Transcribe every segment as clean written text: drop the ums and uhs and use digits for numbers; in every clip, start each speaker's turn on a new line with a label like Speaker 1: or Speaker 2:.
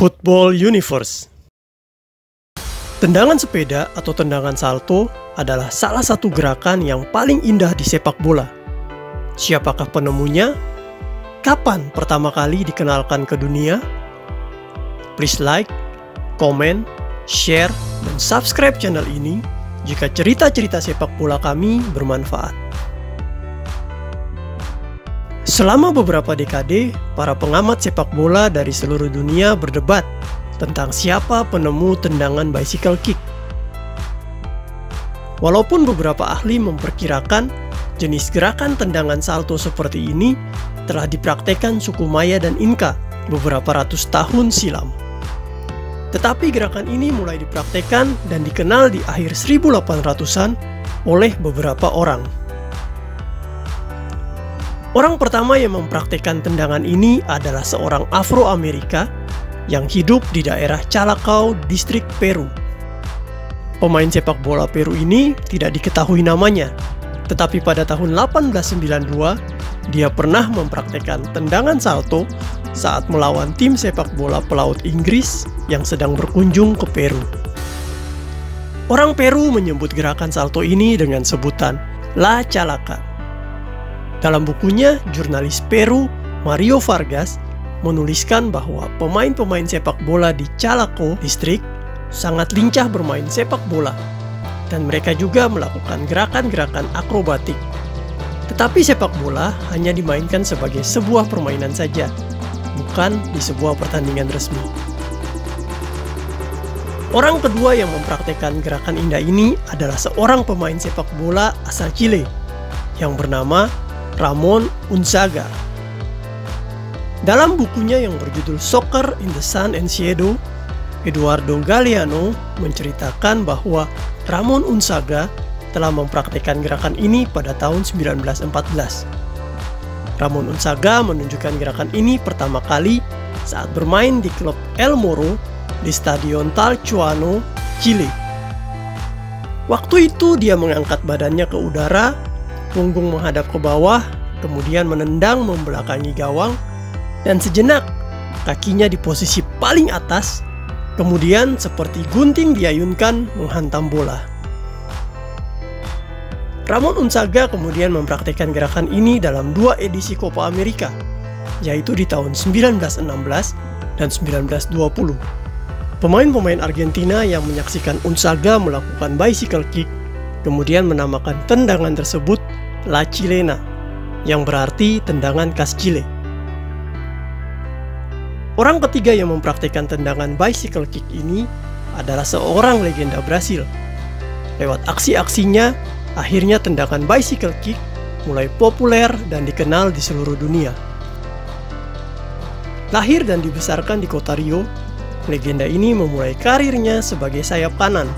Speaker 1: Football Universe. Tendangan sepeda atau tendangan salto adalah salah satu gerakan yang paling indah di sepak bola. Siapakah penemunya? Kapan pertama kali dikenalkan ke dunia? Please like, comment, share, dan subscribe channel ini jika cerita-cerita sepak bola kami bermanfaat. Selama beberapa dekade, para pengamat sepak bola dari seluruh dunia berdebat tentang siapa penemu tendangan bicycle kick. Walaupun beberapa ahli memperkirakan jenis gerakan tendangan salto seperti ini telah dipraktekkan suku Maya dan Inca beberapa ratus tahun silam. Tetapi gerakan ini mulai dipraktekkan dan dikenal di akhir 1800-an oleh beberapa orang. Orang pertama yang mempraktekkan tendangan ini adalah seorang Afro-Amerika yang hidup di daerah Chalaco, distrik Peru. Pemain sepak bola Peru ini tidak diketahui namanya, tetapi pada tahun 1892, dia pernah mempraktekkan tendangan salto saat melawan tim sepak bola pelaut Inggris yang sedang berkunjung ke Peru. Orang Peru menyebut gerakan salto ini dengan sebutan La Chalaca. Dalam bukunya, jurnalis Peru, Mario Vargas, menuliskan bahwa pemain-pemain sepak bola di Chalaco distrik sangat lincah bermain sepak bola, dan mereka juga melakukan gerakan-gerakan akrobatik. Tetapi sepak bola hanya dimainkan sebagai sebuah permainan saja, bukan di sebuah pertandingan resmi. Orang kedua yang mempraktekkan gerakan indah ini adalah seorang pemain sepak bola asal Chile yang bernama Ramon Unzaga. Dalam bukunya yang berjudul Soccer in the Sun and Shadow, Eduardo Galeano menceritakan bahwa Ramon Unzaga telah mempraktikkan gerakan ini pada tahun 1914. Ramon Unzaga menunjukkan gerakan ini pertama kali saat bermain di klub El Morro di Stadion Talcahuano, Chile. Waktu itu dia mengangkat badannya ke udara, punggung menghadap ke bawah, kemudian menendang membelakangi gawang, dan sejenak kakinya di posisi paling atas, kemudian seperti gunting diayunkan menghantam bola. Ramon Unzaga kemudian mempraktikkan gerakan ini dalam dua edisi Copa America, yaitu di tahun 1916 dan 1920. Pemain-pemain Argentina yang menyaksikan Unzaga melakukan bicycle kick kemudian menamakan tendangan tersebut La Chilena, yang berarti tendangan khas Chile. Orang ketiga yang mempraktikkan tendangan bicycle kick ini adalah seorang legenda Brasil. Lewat aksi-aksinya, akhirnya tendangan bicycle kick mulai populer dan dikenal di seluruh dunia. Lahir dan dibesarkan di kota Rio, legenda ini memulai karirnya sebagai sayap kanan.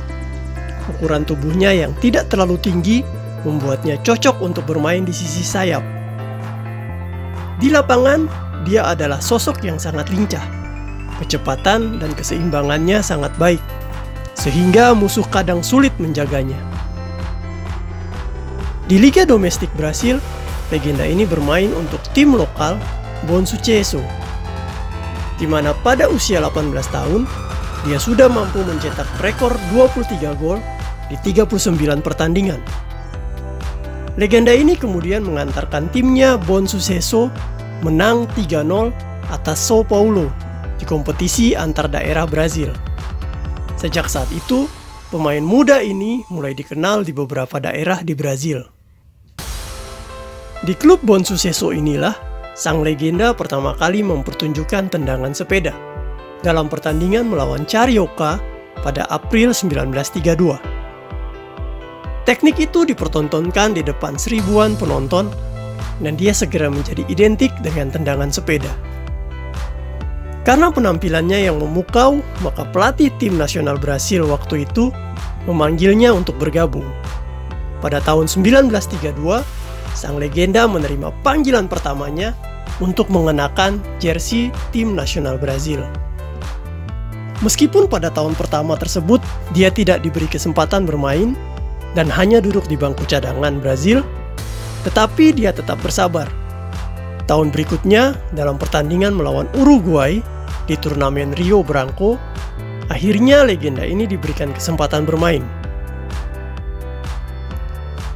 Speaker 1: Ukuran tubuhnya yang tidak terlalu tinggi membuatnya cocok untuk bermain di sisi sayap. Di lapangan, dia adalah sosok yang sangat lincah. Kecepatan dan keseimbangannya sangat baik, sehingga musuh kadang sulit menjaganya. Di Liga Domestik Brasil, legenda ini bermain untuk tim lokal Bom Sucesso, di mana pada usia 18 tahun, dia sudah mampu mencetak rekor 23 gol di 39 pertandingan. Legenda ini kemudian mengantarkan timnya Bom Sucesso menang 3-0 atas São Paulo di kompetisi antar daerah Brazil. Sejak saat itu, pemain muda ini mulai dikenal di beberapa daerah di Brazil. Di klub Bom Sucesso inilah sang legenda pertama kali mempertunjukkan tendangan sepeda dalam pertandingan melawan Carioca pada April 1932. Teknik itu dipertontonkan di depan seribuan penonton, dan dia segera menjadi identik dengan tendangan sepeda. Karena penampilannya yang memukau, maka pelatih tim nasional Brasil waktu itu memanggilnya untuk bergabung. Pada tahun 1932, sang legenda menerima panggilan pertamanya untuk mengenakan jersey tim nasional Brasil. Meskipun pada tahun pertama tersebut dia tidak diberi kesempatan bermain dan hanya duduk di bangku cadangan Brasil, tetapi dia tetap bersabar. Tahun berikutnya, dalam pertandingan melawan Uruguay, di turnamen Rio Branco, akhirnya legenda ini diberikan kesempatan bermain.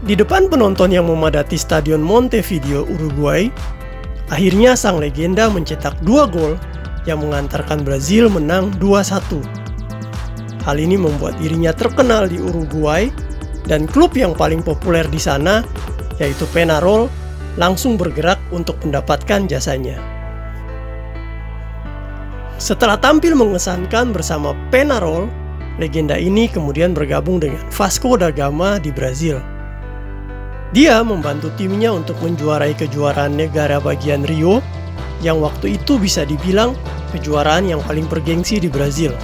Speaker 1: Di depan penonton yang memadati Stadion Montevideo, Uruguay, akhirnya sang legenda mencetak 2 gol yang mengantarkan Brazil menang 2-1. Hal ini membuat dirinya terkenal di Uruguay, dan klub yang paling populer di sana, yaitu Peñarol, langsung bergerak untuk mendapatkan jasanya. Setelah tampil mengesankan bersama Peñarol, legenda ini kemudian bergabung dengan Vasco da Gama di Brazil. Dia membantu timnya untuk menjuarai kejuaraan negara bagian Rio, yang waktu itu bisa dibilang kejuaraan yang paling bergengsi di Brazil.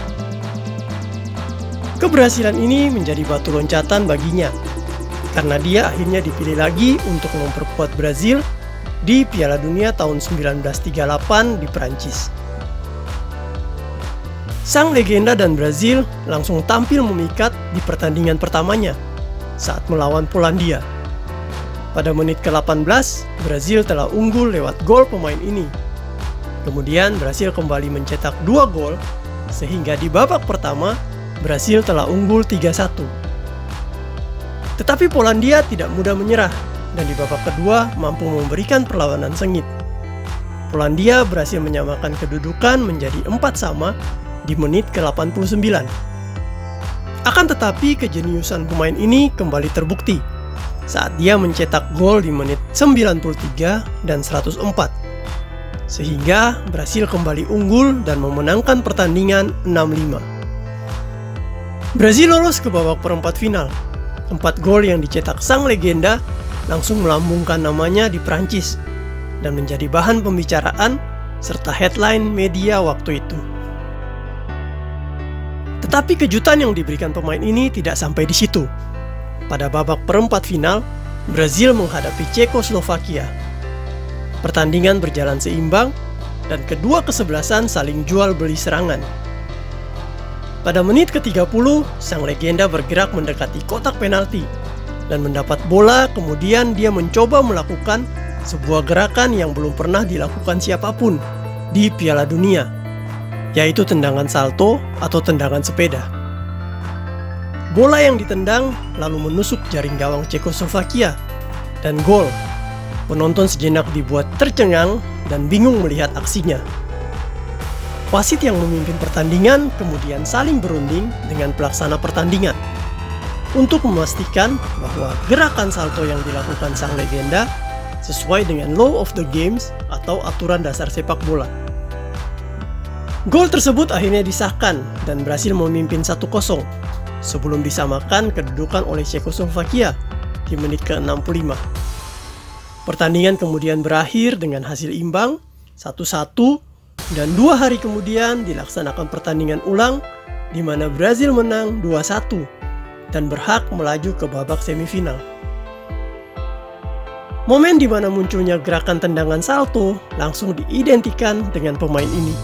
Speaker 1: Keberhasilan ini menjadi batu loncatan baginya, karena dia akhirnya dipilih lagi untuk memperkuat Brazil di Piala Dunia tahun 1938 di Prancis. Sang legenda dan Brazil langsung tampil memikat di pertandingan pertamanya saat melawan Polandia. Pada menit ke-18, Brazil telah unggul lewat gol pemain ini. Kemudian Brazil kembali mencetak 2 gol, sehingga di babak pertama, Brazil telah unggul 3-1. Tetapi Polandia tidak mudah menyerah, dan di babak kedua mampu memberikan perlawanan sengit. Polandia berhasil menyamakan kedudukan menjadi 4-4 di menit ke-89. Akan tetapi kejeniusan pemain ini kembali terbukti saat dia mencetak gol di menit 93 dan 104. Sehingga Brazil kembali unggul dan memenangkan pertandingan 6-5. Brazil lolos ke babak perempat final. 4 gol yang dicetak sang legenda langsung melambungkan namanya di Prancis dan menjadi bahan pembicaraan serta headline media waktu itu. Tetapi kejutan yang diberikan pemain ini tidak sampai di situ. Pada babak perempat final, Brazil menghadapi Cekoslovakia. Pertandingan berjalan seimbang dan kedua kesebelasan saling jual beli serangan. Pada menit ke-30, sang legenda bergerak mendekati kotak penalti dan mendapat bola, kemudian dia mencoba melakukan sebuah gerakan yang belum pernah dilakukan siapapun di Piala Dunia, yaitu tendangan salto atau tendangan sepeda. Bola yang ditendang lalu menusuk jaring gawang Cekoslovakia dan gol. Penonton sejenak dibuat tercengang dan bingung melihat aksinya. Wasit yang memimpin pertandingan kemudian saling berunding dengan pelaksana pertandingan untuk memastikan bahwa gerakan salto yang dilakukan sang legenda sesuai dengan law of the games atau aturan dasar sepak bola. Gol tersebut akhirnya disahkan dan Brasil memimpin 1-0 sebelum disamakan kedudukan oleh Cekoslovakia di menit ke-65. Pertandingan kemudian berakhir dengan hasil imbang 1-1 dan 2 hari kemudian dilaksanakan pertandingan ulang di mana Brazil menang 2-1 dan berhak melaju ke babak semifinal. Momen di mana munculnya gerakan tendangan salto langsung diidentikan dengan pemain ini.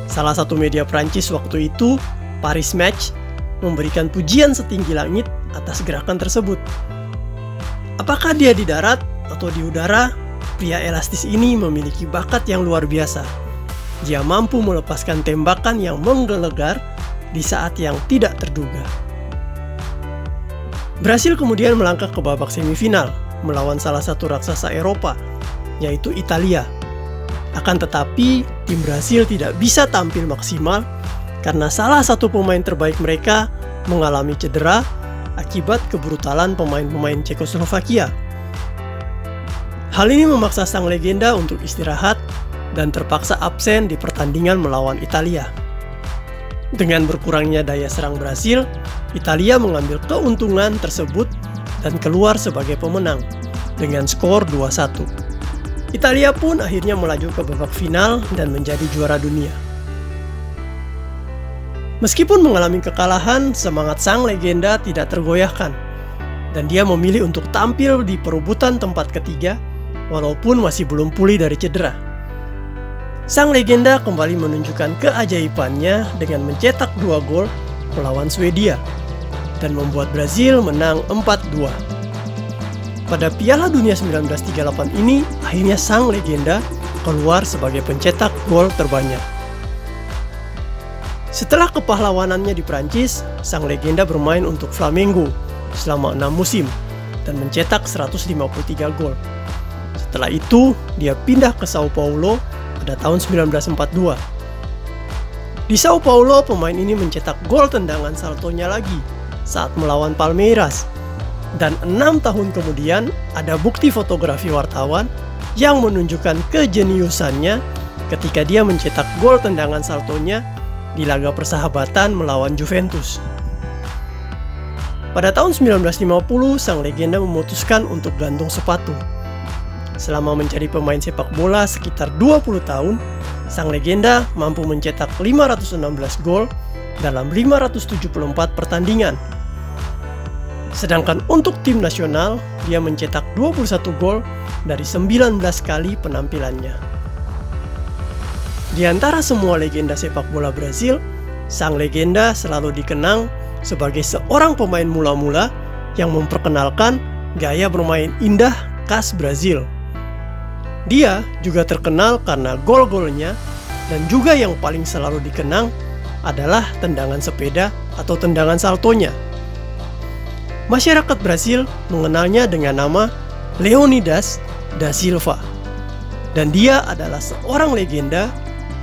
Speaker 1: Salah satu media Prancis waktu itu, Paris Match, memberikan pujian setinggi langit atas gerakan tersebut. Apakah dia di darat atau di udara, pria elastis ini memiliki bakat yang luar biasa. Dia mampu melepaskan tembakan yang menggelegar di saat yang tidak terduga. Brasil kemudian melangkah ke babak semifinal melawan salah satu raksasa Eropa, yaitu Italia. Akan tetapi, tim Brasil tidak bisa tampil maksimal karena salah satu pemain terbaik mereka mengalami cedera akibat kebrutalan pemain-pemain Cekoslovakia. Hal ini memaksa sang legenda untuk istirahat dan terpaksa absen di pertandingan melawan Italia. Dengan berkurangnya daya serang Brasil, Italia mengambil keuntungan tersebut dan keluar sebagai pemenang dengan skor 2-1. Italia pun akhirnya melaju ke babak final dan menjadi juara dunia. Meskipun mengalami kekalahan, semangat sang legenda tidak tergoyahkan dan dia memilih untuk tampil di perebutan tempat ketiga walaupun masih belum pulih dari cedera. Sang legenda kembali menunjukkan keajaibannya dengan mencetak 2 gol melawan Swedia dan membuat Brazil menang 4-2. Pada Piala Dunia 1938 ini, akhirnya sang legenda keluar sebagai pencetak gol terbanyak. Setelah kepahlawanannya di Prancis, sang legenda bermain untuk Flamengo selama 6 musim dan mencetak 153 gol. Setelah itu, dia pindah ke Sao Paulo pada tahun 1942. Di Sao Paulo, pemain ini mencetak gol tendangan saltonya lagi saat melawan Palmeiras. Dan 6 tahun kemudian, ada bukti fotografi wartawan yang menunjukkan kejeniusannya ketika dia mencetak gol tendangan saltonya di laga persahabatan melawan Juventus. Pada tahun 1950, sang legenda memutuskan untuk gantung sepatu. Selama menjadi pemain sepak bola sekitar 20 tahun, sang legenda mampu mencetak 516 gol dalam 574 pertandingan. Sedangkan untuk tim nasional, dia mencetak 21 gol dari 19 kali penampilannya. Di antara semua legenda sepak bola Brasil, sang legenda selalu dikenang sebagai seorang pemain mula-mula yang memperkenalkan gaya bermain indah khas Brazil. Dia juga terkenal karena gol-golnya, dan juga yang paling selalu dikenang adalah tendangan sepeda atau tendangan saltonya. Masyarakat Brasil mengenalnya dengan nama Leônidas da Silva, dan dia adalah seorang legenda,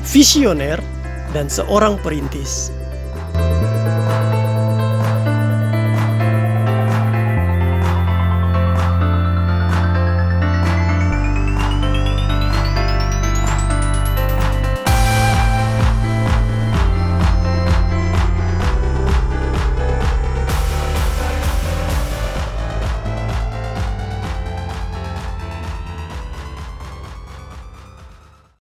Speaker 1: visioner, dan seorang perintis.